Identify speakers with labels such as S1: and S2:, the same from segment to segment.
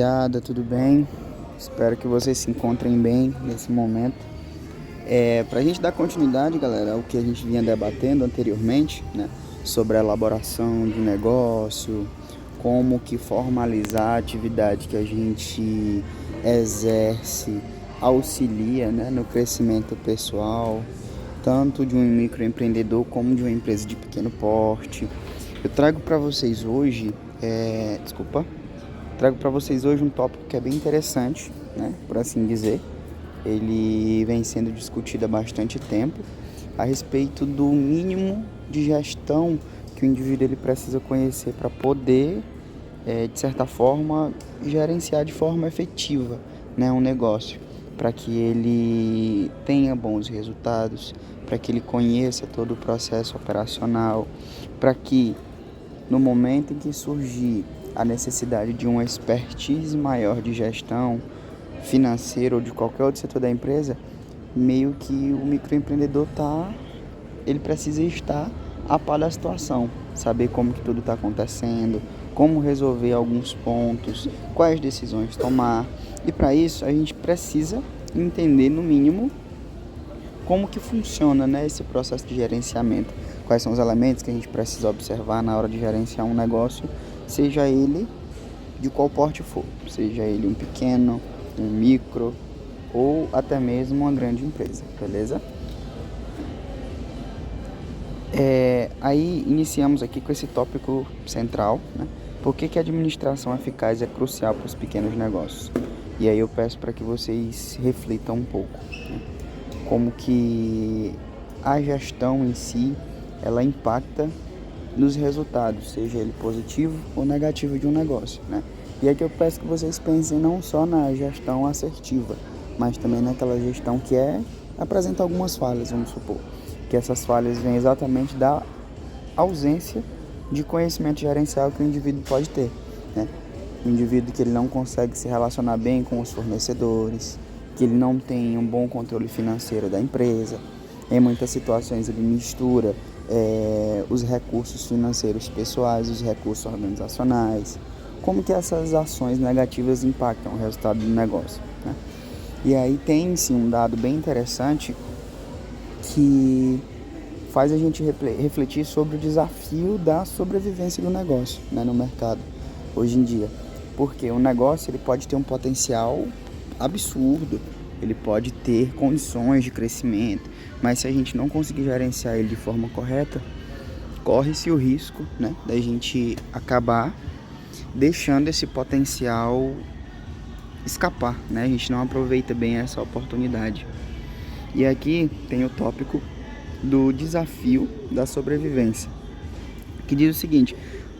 S1: rapaziada, tudo bem? Espero que vocês se encontrem bem nesse momento. Para a gente dar continuidade, galera, ao que a gente vinha debatendo anteriormente, né? Sobre a elaboração de negócio, como que formalizar a atividade que a gente exerce auxilia, né, no crescimento pessoal, tanto de um microempreendedor como de uma empresa de pequeno porte. Eu trago para vocês hoje, um tópico que é bem interessante, né, por assim dizer. Ele vem sendo discutido há bastante tempo a respeito do mínimo de gestão que o indivíduo ele precisa conhecer para poder, de certa forma, gerenciar de forma efetiva, né, um negócio, para que ele tenha bons resultados, para que ele conheça todo o processo operacional, para que no momento em que surgir a necessidade de uma expertise maior de gestão financeira ou de qualquer outro setor da empresa, meio que o microempreendedor ele precisa estar a par da situação, saber como que tudo está acontecendo, como resolver alguns pontos, quais decisões tomar. E para isso a gente precisa entender no mínimo como que funciona, né, esse processo de gerenciamento. Quais são os elementos que a gente precisa observar na hora de gerenciar um negócio, seja ele de qual porte for, seja ele um pequeno, um micro ou até mesmo uma grande empresa, beleza? Aí iniciamos aqui com esse tópico central, né? Por que a administração eficaz é crucial para os pequenos negócios? E aí eu peço para que vocês reflitam um pouco, né? Como que a gestão em si, ela impacta nos resultados, seja ele positivo ou negativo de um negócio, né? E aqui eu peço que vocês pensem não só na gestão assertiva, mas também naquela gestão que apresenta algumas falhas, vamos supor. Que essas falhas vêm exatamente da ausência de conhecimento gerencial que o indivíduo pode ter, né? Um indivíduo que ele não consegue se relacionar bem com os fornecedores, que ele não tem um bom controle financeiro da empresa. Em muitas situações ele mistura os recursos financeiros pessoais, os recursos organizacionais. Como que essas ações negativas impactam o resultado do negócio, né? E aí tem-se um dado bem interessante que faz a gente refletir sobre o desafio da sobrevivência do negócio, né, no mercado hoje em dia. Porque o negócio ele pode ter um potencial absurdo, ele pode ter condições de crescimento, mas se a gente não conseguir gerenciar ele de forma correta, corre-se o risco, né, da gente acabar deixando esse potencial escapar, né? A gente não aproveita bem essa oportunidade. E aqui tem o tópico do desafio da sobrevivência, que diz o seguinte: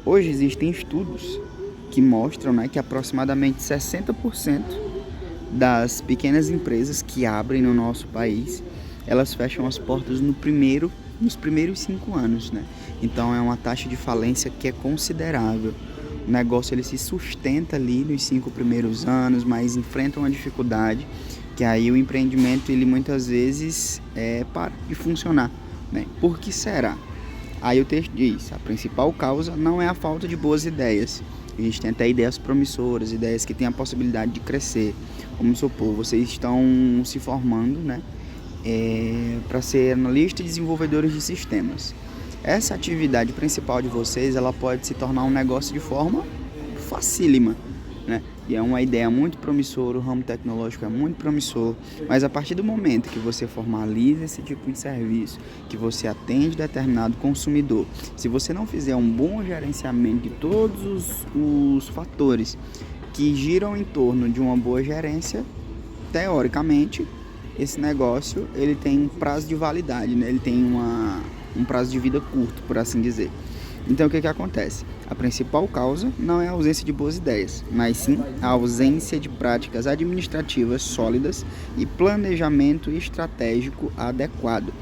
S1: hoje existem estudos que mostram, né, que aproximadamente 60% das pequenas empresas que abrem no nosso país, elas fecham as portas nos primeiros 5 anos, né? Então é uma taxa de falência que é considerável. O negócio ele se sustenta ali nos 5 primeiros anos, mas enfrenta uma dificuldade, que aí o empreendimento ele muitas vezes para de funcionar, né? Por que será? Aí o texto diz: a principal causa não é a falta de boas ideias. A gente tem até ideias promissoras, ideias que têm a possibilidade de crescer. Vamos supor, vocês estão se formando, né, para ser analista e desenvolvedores de sistemas. Essa atividade principal de vocês, ela pode se tornar um negócio de forma facílima, né? E é uma ideia muito promissora, o ramo tecnológico é muito promissor, mas a partir do momento que você formaliza esse tipo de serviço, que você atende determinado consumidor, se você não fizer um bom gerenciamento de todos os fatores que giram em torno de uma boa gerência, teoricamente, esse negócio ele tem um prazo de validade, né? Ele tem um prazo de vida curto, por assim dizer. Então o que acontece? A principal causa não é a ausência de boas ideias, mas sim a ausência de práticas administrativas sólidas e planejamento estratégico adequado.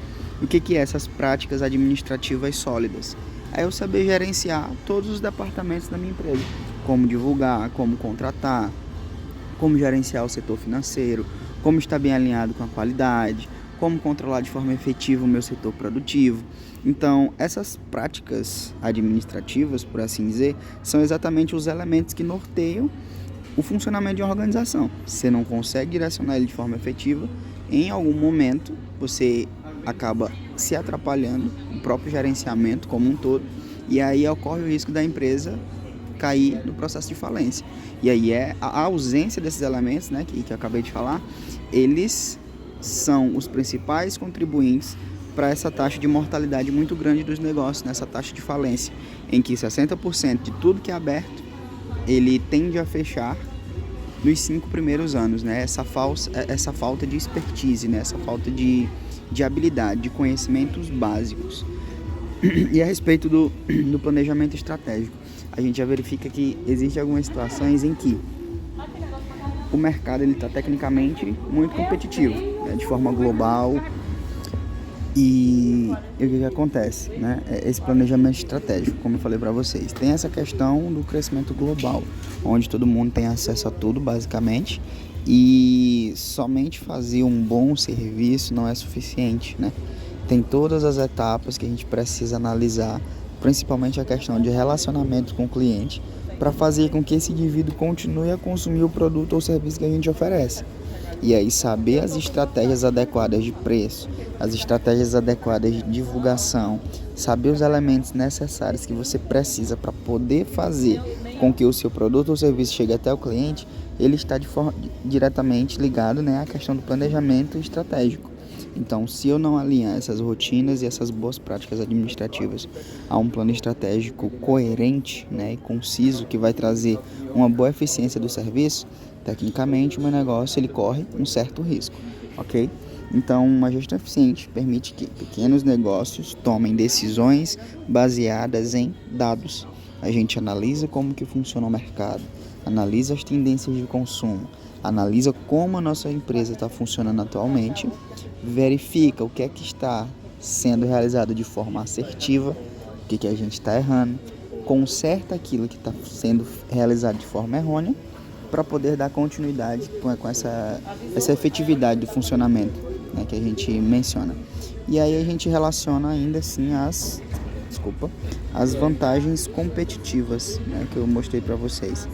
S1: O que é essas práticas administrativas sólidas? É eu saber gerenciar todos os departamentos da minha empresa. Como divulgar, como contratar, como gerenciar o setor financeiro, como estar bem alinhado com a qualidade, como controlar de forma efetiva o meu setor produtivo. Então, essas práticas administrativas, por assim dizer, são exatamente os elementos que norteiam o funcionamento de uma organização. Você não consegue direcionar ele de forma efetiva, em algum momento você acaba se atrapalhando, o próprio gerenciamento como um todo, e aí ocorre o risco da empresa cair no processo de falência. E aí é a ausência desses elementos, né, que eu acabei de falar, eles são os principais contribuintes para essa taxa de mortalidade muito grande dos negócios, nessa taxa de falência, em que 60% de tudo que é aberto, ele tende a fechar nos 5 primeiros anos, né? Essa falta de expertise, né? Essa falta de habilidade, de conhecimentos básicos. E a respeito do planejamento estratégico, a gente já verifica que existem algumas situações em que o mercado está tecnicamente muito competitivo, né? De forma global. E o que acontece, né? Esse planejamento estratégico, como eu falei para vocês, tem essa questão do crescimento global, onde todo mundo tem acesso a tudo, basicamente, e somente fazer um bom serviço não é suficiente, né? Tem todas as etapas que a gente precisa analisar, principalmente a questão de relacionamento com o cliente, para fazer com que esse indivíduo continue a consumir o produto ou serviço que a gente oferece. E aí saber as estratégias adequadas de preço, as estratégias adequadas de divulgação, saber os elementos necessários que você precisa para poder fazer com que o seu produto ou serviço chegue até o cliente, ele está diretamente ligado, né, à questão do planejamento estratégico. Então, se eu não alinhar essas rotinas e essas boas práticas administrativas a um plano estratégico coerente, né, e conciso, que vai trazer uma boa eficiência do serviço, tecnicamente o meu negócio ele corre um certo risco, ok? Então, uma gestão eficiente permite que pequenos negócios tomem decisões baseadas em dados. A gente analisa como que funciona o mercado, analisa as tendências de consumo, analisa como a nossa empresa está funcionando atualmente, verifica o que é que está sendo realizado de forma assertiva, o que a gente está errando, conserta aquilo que está sendo realizado de forma errônea, para poder dar continuidade com essa efetividade do funcionamento, né, que a gente menciona. E aí a gente relaciona ainda assim as vantagens competitivas, né, que eu mostrei para vocês.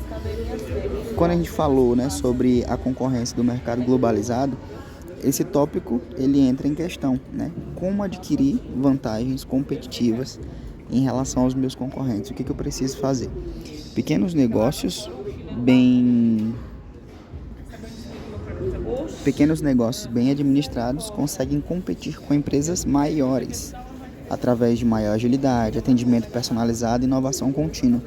S1: Quando a gente falou, né, sobre a concorrência do mercado globalizado, esse tópico ele entra em questão, né? Como adquirir vantagens competitivas em relação aos meus concorrentes? O que eu preciso fazer? Pequenos negócios bem administrados conseguem competir com empresas maiores através de maior agilidade, atendimento personalizado e inovação contínua.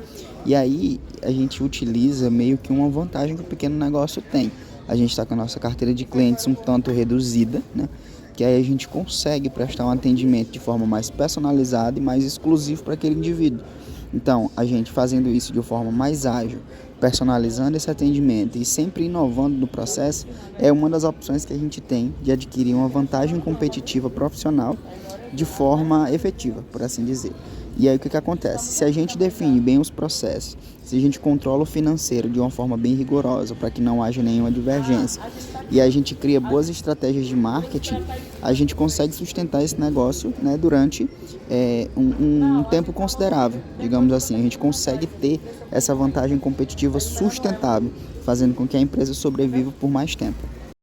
S1: E aí a gente utiliza meio que uma vantagem que o pequeno negócio tem. A gente está com a nossa carteira de clientes um tanto reduzida, né? Que aí a gente consegue prestar um atendimento de forma mais personalizada e mais exclusivo para aquele indivíduo. Então, a gente fazendo isso de forma mais ágil, personalizando esse atendimento e sempre inovando no processo, é uma das opções que a gente tem de adquirir uma vantagem competitiva profissional de forma efetiva, por assim dizer. E aí o que acontece? Se a gente define bem os processos, se a gente controla o financeiro de uma forma bem rigorosa para que não haja nenhuma divergência e a gente cria boas estratégias de marketing, a gente consegue sustentar esse negócio, né, durante um tempo considerável, digamos assim. A gente consegue ter essa vantagem competitiva sustentável, fazendo com que a empresa sobreviva por mais tempo.